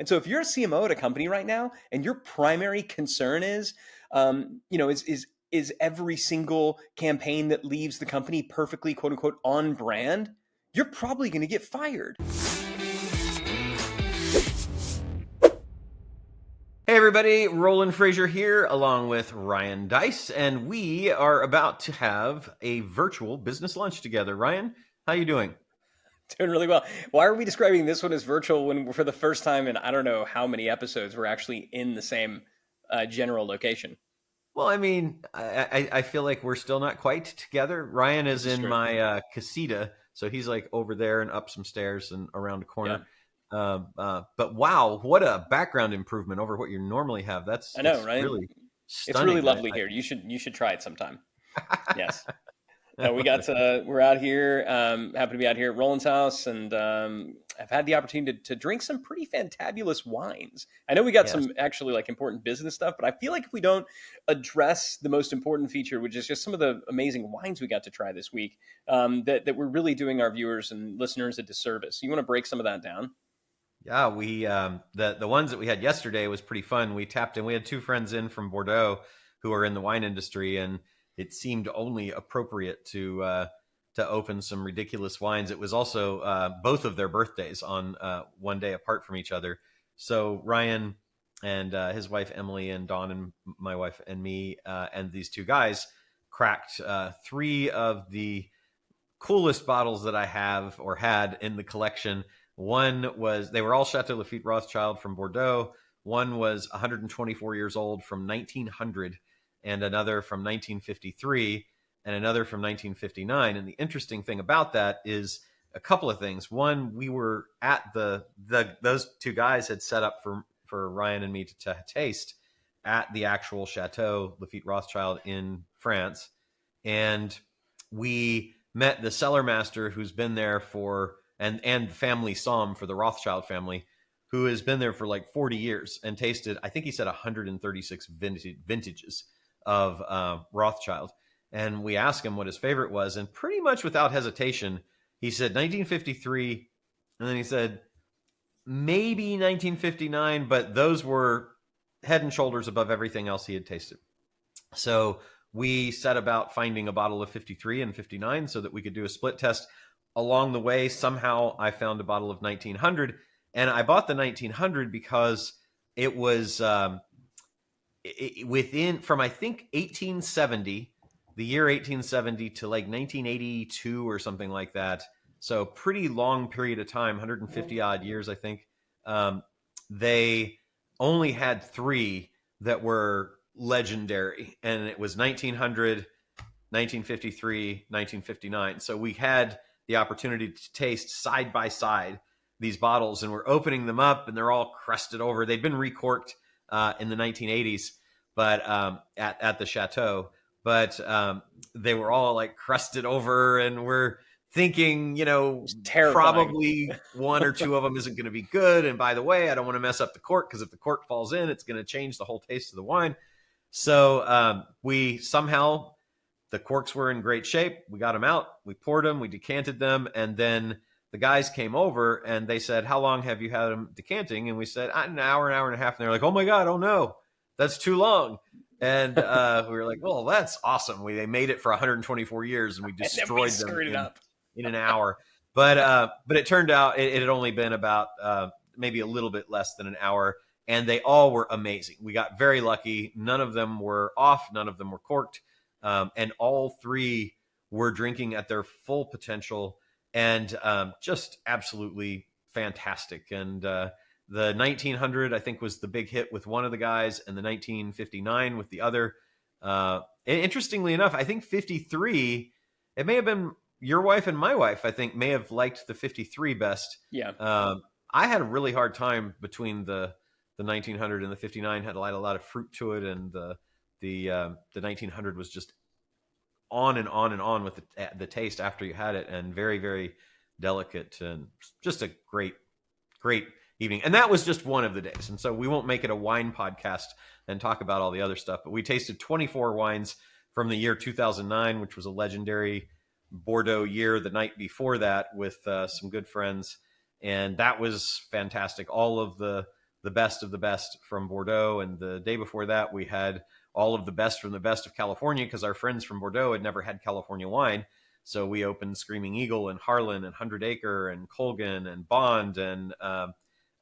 And so if you're a CMO at a company right now and your primary concern is, is every single campaign that leaves the company perfectly, quote unquote, on brand, you're probably going to get fired. Hey everybody, Roland Frazier here along with Ryan Dice, and we are about to have a virtual business lunch together. Ryan, how you doing? Doing really well. Why are we describing this one as virtual when for the first time in I don't know how many episodes we're actually in the same general location? Well, I mean, I feel like we're still not quite together. Ryan is This is in true. my casita, so he's like over there and up some stairs and around a Yeah, corner. But wow, what a background improvement over what you normally have. I know, It's right? really It's really stunning. lovely here. You should try it sometime. Yes. No, we're out here, happen to be out here at Roland's house, and I've had the opportunity to drink some pretty fantabulous wines. I know we got Yes. some actually like important business stuff, but I feel like if we don't address the most important feature, which is just some of the amazing wines we got to try this week, that we're really doing our viewers and listeners a disservice. You want to break some of that down? Yeah, we the ones that we had yesterday was pretty fun. We tapped in. We had two friends in from Bordeaux who are in the wine industry, and it seemed only appropriate to open some ridiculous wines. It was also both of their birthdays on one day apart from each other. So Ryan and his wife Emily and Dawn and my wife and me and these two guys cracked three of the coolest bottles that I have or had in the collection. One was, they were all Chateau Lafite Rothschild from Bordeaux. One was 124 years old from 1900, and another from 1953, and another from 1959. And the interesting thing about that is a couple of things. One, we were at those two guys had set up for Ryan and me to taste at the actual Chateau Lafite Rothschild in France. And we met the cellar master who's been there for and family somm for the Rothschild family, who has been there for like 40 years and tasted, I think he said 136 vintages of Rothschild. And we asked him what his favorite was, and pretty much without hesitation, he said 1953, and then he said maybe 1959, but those were head and shoulders above everything else he had tasted. So we set about finding a bottle of 53 and 59 so that we could do a split test. Along the way, somehow I found a bottle of 1900, and I bought the 1900 because it was within from I think 1870, the year 1870 to like 1982 or something like that. So pretty long period of time, 150 odd years, I think. They only had three that were legendary, and it was 1900, 1953, 1959. So we had the opportunity to taste side by side these bottles, and we're opening them up, and they're all crusted over. They'd been recorked in the 1980s, but at the chateau, but they were all like crusted over, and we're thinking, probably one or two of them isn't going to be good. And by the way, I don't want to mess up the cork, because if the cork falls in, it's going to change the whole taste of the wine. So we somehow, the corks were in great shape. We got them out. We poured them. We decanted them. And then the guys came over and they said, "How long have you had them decanting?" And we said, "An hour and a half." And they're like, "Oh my God, oh no, that's too long." And we were like, "Well, that's awesome." They made it for 124 years and we destroyed them in an hour. But it turned out it had only been about maybe a little bit less than an hour. And they all were amazing. We got very lucky. None of them were off. None of them were corked. And all three were drinking at their full potential, and just absolutely fantastic. And the 1900, I think, was the big hit with one of the guys, and the 1959 with the other. And interestingly enough, I think 53, it may have been your wife and my wife, I think, may have liked the 53 best. Yeah. I had a really hard time between the 1900 and the 59. Had a lot of fruit to it, and the 1900 was just on and on and on with the taste after you had it, and very, very delicate, and just a great evening. And that was just one of the days. And so we won't make it a wine podcast and talk about all the other stuff, but we tasted 24 wines from the year 2009, which was a legendary Bordeaux year the night before that with some good friends. And that was fantastic. All of the the best of the best from Bordeaux. And the day before that, we had all of the best from the best of California, because our friends from Bordeaux had never had California wine. So we opened Screaming Eagle and Harlan and Hundred Acre and Colgan and Bond and a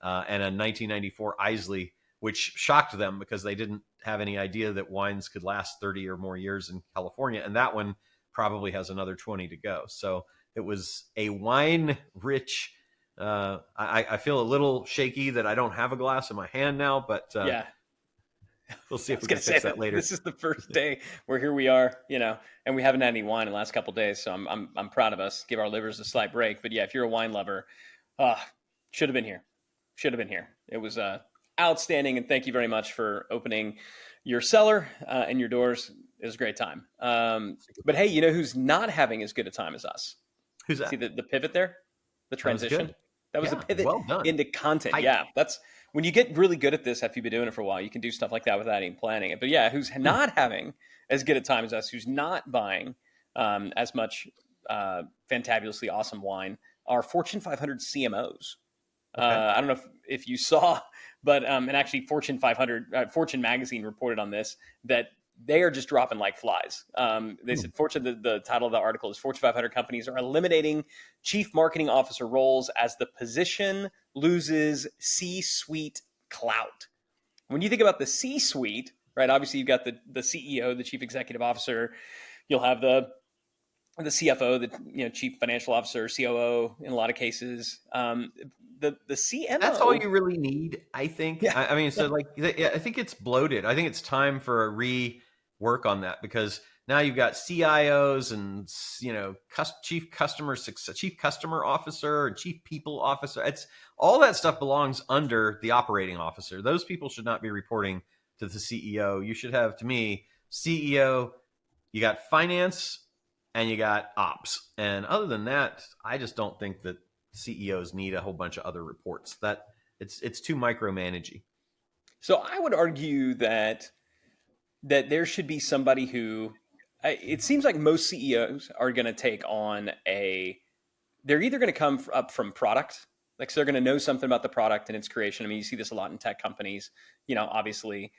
1994 Islay, which shocked them because they didn't have any idea that wines could last 30 or more years in California. And that one probably has another 20 to go. So it was a wine rich. I feel a little shaky that I don't have a glass in my hand now, but Yeah. we'll see I if was we can gonna say fix that later. this is the first day where here we are, and we haven't had any wine in the last couple of days. So I'm proud of us. Give our livers a slight break. But yeah, if you're a wine lover, should have been here. Should have been here. It was outstanding, and thank you very much for opening your cellar and your doors. It was a great time. But hey, you know who's not having as good a time as us? Who's See that? the pivot there, the transition. That was a Yeah, pivot well done. into content. Tight. Yeah, that's when you get really good at this after you've been doing it for a while. You can do stuff like that without even planning it. But yeah, who's not having as good a time as us? Who's not buying as much fantabulously awesome wine? Are Fortune 500 CMOs. Okay. I don't know if you saw, but and actually Fortune 500, Fortune magazine reported on this, that they are just dropping like flies. They said the title of the article is Fortune 500 companies are eliminating chief marketing officer roles as the position loses C-suite clout. When you think about the C-suite, right? Obviously you've got the CEO, the chief executive officer. You'll have the CFO, the chief financial officer, COO in a lot of cases. The CMO. That's all you really need, I think. Yeah. I mean, so like, I think it's bloated. I think it's time for a rework on that, because now you've got CIOs and chief customer success, chief customer officer, and chief people officer. It's all that stuff belongs under the operating officer. Those people should not be reporting to the CEO. You should have, to me, CEO. You got finance and you got ops, and other than that, I just don't think that CEOs need a whole bunch of other reports. That it's too micromanagey. So I would argue that there should be somebody who, it seems like most CEOs are going to take on they're either going to come up from product, like so they're going to know something about the product and its creation. I mean, you see this a lot in tech companies, obviously.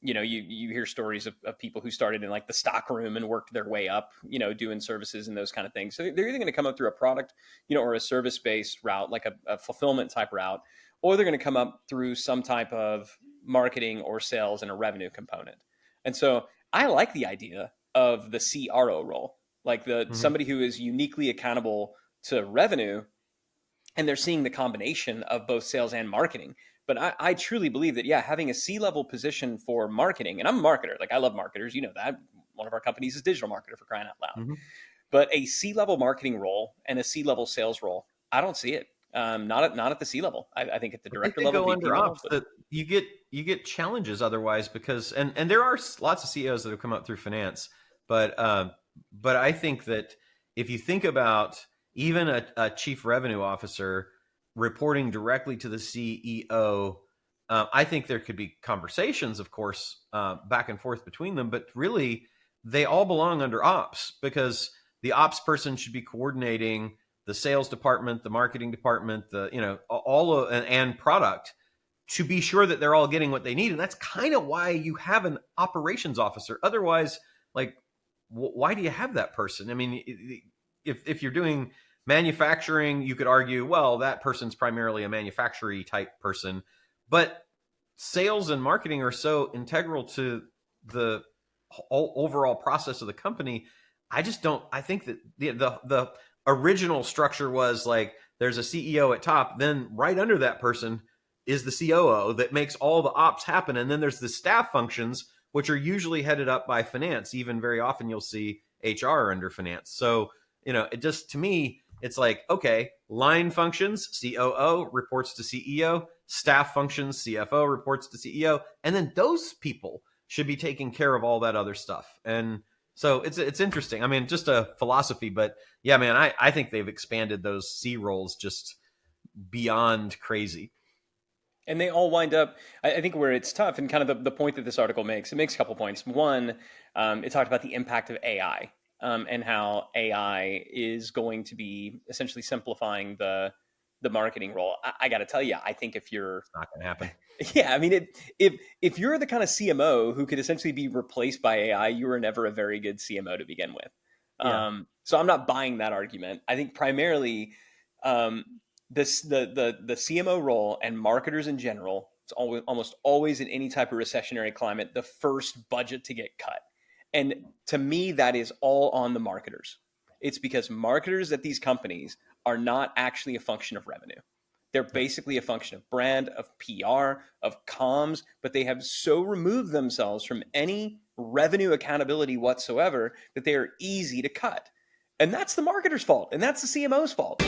You hear stories of people who started in like the stock room and worked their way up, doing services and those kind of things. So they're either going to come up through a product, or a service-based route, like a fulfillment type route, or they're going to come up through some type of marketing or sales and a revenue component. And so I like the idea of the CRO role, like somebody who is uniquely accountable to revenue, and they're seeing the combination of both sales and marketing. But I truly believe that, yeah, having a C-level position for marketing, and I'm a marketer, like I love marketers, that. One of our companies is digital marketer, for crying out loud. Mm-hmm. But a C-level marketing role and a C-level sales role, I don't see it. Not at the C-level. I think at the director They level, go VP under level. ops. That you get challenges otherwise, because and there are lots of CEOs that have come up through finance, but I think that if you think about even a chief revenue officer reporting directly to the CEO, I think there could be conversations, of course, back and forth between them, but really they all belong under ops, because the ops person should be coordinating the sales department, the marketing department, and product, to be sure that they're all getting what they need. And that's kind of why you have an operations officer. Otherwise, like, why do you have that person? I mean, if you're doing manufacturing, you could argue, well, that person's primarily a manufacturing type person, but sales and marketing are so integral to the overall process of the company. I think that the original structure was like, there's a CEO at top, then right under that person is the COO that makes all the ops happen, and then there's the staff functions, which are usually headed up by finance. Even very often you'll see HR under finance. So it just, to me, it's like, okay, line functions, COO reports to CEO, staff functions, CFO reports to CEO, and then those people should be taking care of all that other stuff. And so it's interesting. I mean, just a philosophy, but yeah, man, I think they've expanded those C roles just beyond crazy. And they all wind up, I think, where it's tough, and kind of the point that this article makes, it makes a couple points. One, it talked about the impact of AI, and how AI is going to be essentially simplifying the the marketing role. I got to tell you, I think if you're, It's not going to happen. yeah, I mean, if you're the kind of CMO who could essentially be replaced by AI, you were never a very good CMO to begin with. Yeah. So I'm not buying that argument. I think primarily um, the CMO role and marketers in general, it's almost always in any type of recessionary climate, the first budget to get cut. And to me, that is all on the marketers. It's because marketers at these companies are not actually a function of revenue. They're basically a function of brand, of PR, of comms, but they have so removed themselves from any revenue accountability whatsoever that they are easy to cut. And that's the marketer's fault, and that's the CMO's fault.